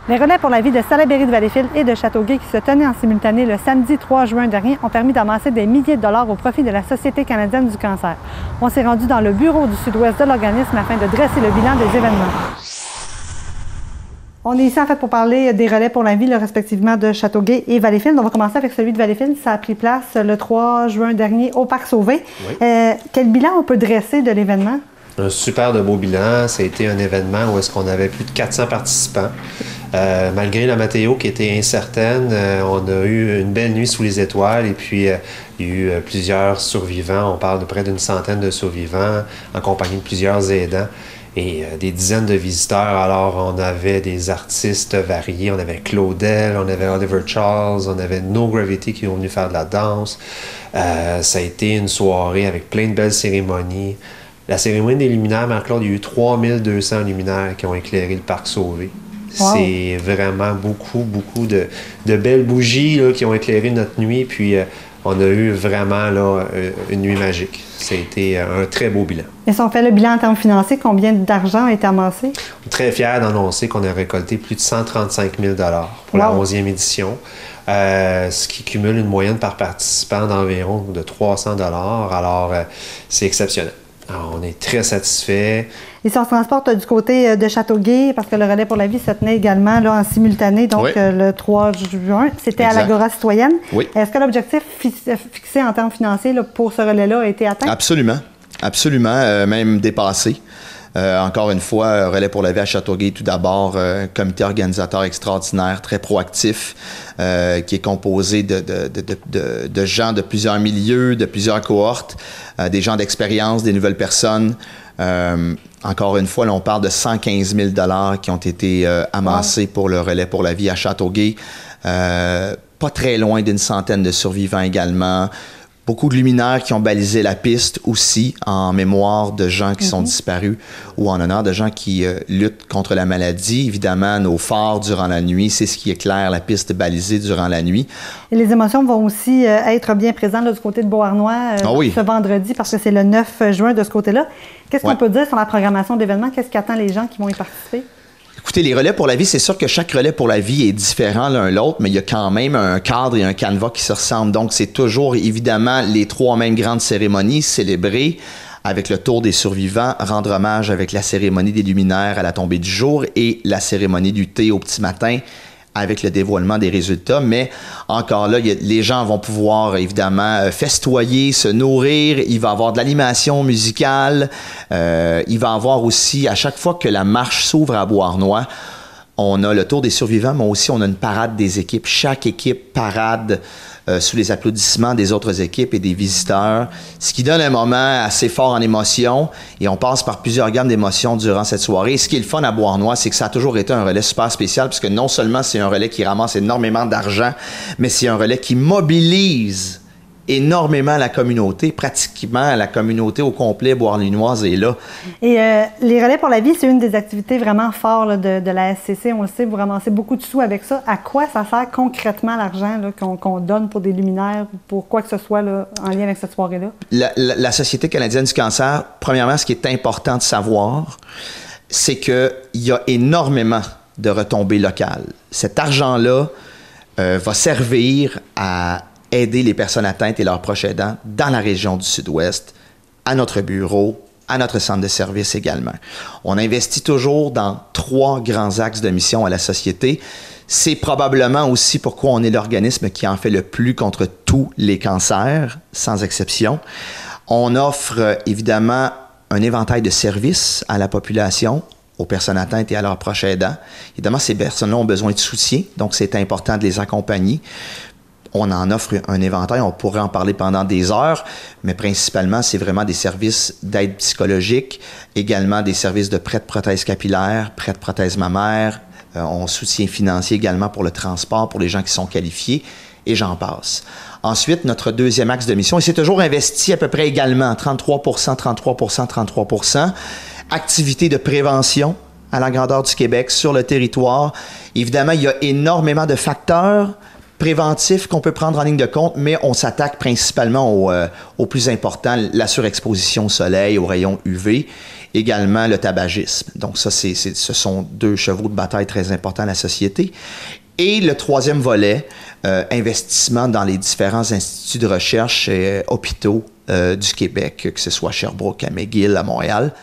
Les relais pour la vie de Salaberry-de-Valleyfield et de Châteauguay qui se tenaient en simultané le samedi 3 juin dernier ont permis d'amasser des milliers de dollars au profit de la Société canadienne du cancer. On s'est rendu dans le bureau du sud-ouest de l'organisme afin de dresser le bilan des événements. On est ici en fait pour parler des relais pour la vie, respectivement de Châteauguay et Valleyfield. On va commencer avec celui de Valleyfield. Ça a pris place le 3 juin dernier au Parc Sauvé. Oui. Quel bilan on peut dresser de l'événement? Un super de beau bilan. Ça a été un événement où est-ce qu'on avait plus de 400 participants. Malgré la météo qui était incertaine, on a eu une belle nuit sous les étoiles et puis il y a eu plusieurs survivants. On parle de près d'une centaine de survivants en compagnie de plusieurs aidants et des dizaines de visiteurs. Alors, on avait des artistes variés. On avait Claudel, on avait Oliver Charles, on avait No Gravity qui sont venus faire de la danse. Ça a été une soirée avec plein de belles cérémonies. La cérémonie des luminaires, Marc-Claude, il y a eu 3200 luminaires qui ont éclairé le Parc Sauvé. Wow. C'est vraiment beaucoup de belles bougies là, qui ont éclairé notre nuit. Puis on a eu vraiment là, une nuit magique. Ça a été un très beau bilan. Et si on fait le bilan en termes financiers, combien d'argent a été amassé? On est très fiers d'annoncer qu'on a récolté plus de 135 000 pour la 11e édition. Ce qui cumule une moyenne par participant d'environ de 300 $. Alors, c'est exceptionnel. Alors, on est très satisfaits. Et si on se transporte du côté de Châteauguay, parce que le relais pour la vie se tenait également là, en simultané, donc oui. Le 3 juin, c'était à l'Agora citoyenne. Oui. Est-ce que l'objectif fixé en termes financiers là, pour ce relais-là a été atteint? Absolument. Absolument, même dépassé. Encore une fois, Relais pour la vie à Châteauguay, tout d'abord, comité organisateur extraordinaire, très proactif, qui est composé de gens de plusieurs milieux, de plusieurs cohortes, des gens d'expérience, des nouvelles personnes. Encore une fois, là, on parle de 115 000 $ qui ont été amassés pour le Relais pour la vie à Châteauguay. Pas très loin d'une centaine de survivants également. Beaucoup de luminaires qui ont balisé la piste aussi en mémoire de gens qui sont disparus ou en honneur de gens qui luttent contre la maladie. Évidemment, nos phares durant la nuit, c'est ce qui éclaire la piste balisée durant la nuit. Et les émotions vont aussi être bien présentes là, du côté de Beauharnois ce vendredi parce que c'est le 9 juin de ce côté-là. Qu'est-ce qu'on peut dire sur la programmation d'événements? Qu'est-ce qui attend les gens qui vont y participer? Écoutez, les relais pour la vie, c'est sûr que chaque relais pour la vie est différent l'un l'autre, mais il y a quand même un cadre et un canevas qui se ressemblent. Donc, c'est toujours évidemment les trois mêmes grandes cérémonies célébrées avec le tour des survivants, rendre hommage avec la cérémonie des luminaires à la tombée du jour et la cérémonie du thé au petit matin avec le dévoilement des résultats. Mais encore là, les gens vont pouvoir évidemment festoyer, se nourrir. Il va y avoir de l'animation musicale. Il va y avoir aussi, à chaque fois que la marche s'ouvre à Beauharnois, on a le tour des survivants, mais aussi on a une parade des équipes. Chaque équipe parade sous les applaudissements des autres équipes et des visiteurs, ce qui donne un moment assez fort en émotion et on passe par plusieurs gammes d'émotions durant cette soirée. Et ce qui est le fun à Beauharnois, c'est que ça a toujours été un relais super spécial puisque non seulement c'est un relais qui ramasse énormément d'argent, mais c'est un relais qui mobilise énormément la communauté, pratiquement la communauté au complet beauharnoise est là. Et les relais pour la vie, c'est une des activités vraiment fortes là, de la SCC. On le sait, vous ramassez beaucoup de sous avec ça. À quoi ça sert concrètement l'argent qu'on donne pour des luminaires, pour quoi que ce soit là, en lien avec cette soirée-là? La Société canadienne du cancer, premièrement, ce qui est important de savoir, c'est qu'il y a énormément de retombées locales. Cet argent-là va servir à aider les personnes atteintes et leurs proches aidants dans la région du Sud-Ouest, à notre bureau, à notre centre de service également. On investit toujours dans 3 grands axes de mission à la Société. C'est probablement aussi pourquoi on est l'organisme qui en fait le plus contre tous les cancers, sans exception. On offre évidemment un éventail de services à la population, aux personnes atteintes et à leurs proches aidants. Évidemment, ces personnes-là ont besoin de soutien, donc c'est important de les accompagner. On en offre un éventail, on pourrait en parler pendant des heures, mais principalement, c'est vraiment des services d'aide psychologique, également des services de prêt de prothèses capillaires, prêt de prothèses mammaires, on soutient financier également pour le transport, pour les gens qui sont qualifiés, et j'en passe. Ensuite, notre deuxième axe de mission, et c'est toujours investi à peu près également, 33%, 33%, 33%, activités de prévention à la grandeur du Québec, sur le territoire. Évidemment, il y a énormément de facteurs préventifs qu'on peut prendre en ligne de compte, mais on s'attaque principalement au plus important, la surexposition au soleil, aux rayons UV, également le tabagisme. Donc ça, ce sont 2 chevaux de bataille très importants à la société. Et le 3e volet, investissement dans les différents instituts de recherche et hôpitaux du Québec, que ce soit à Sherbrooke, à McGill, à Montréal.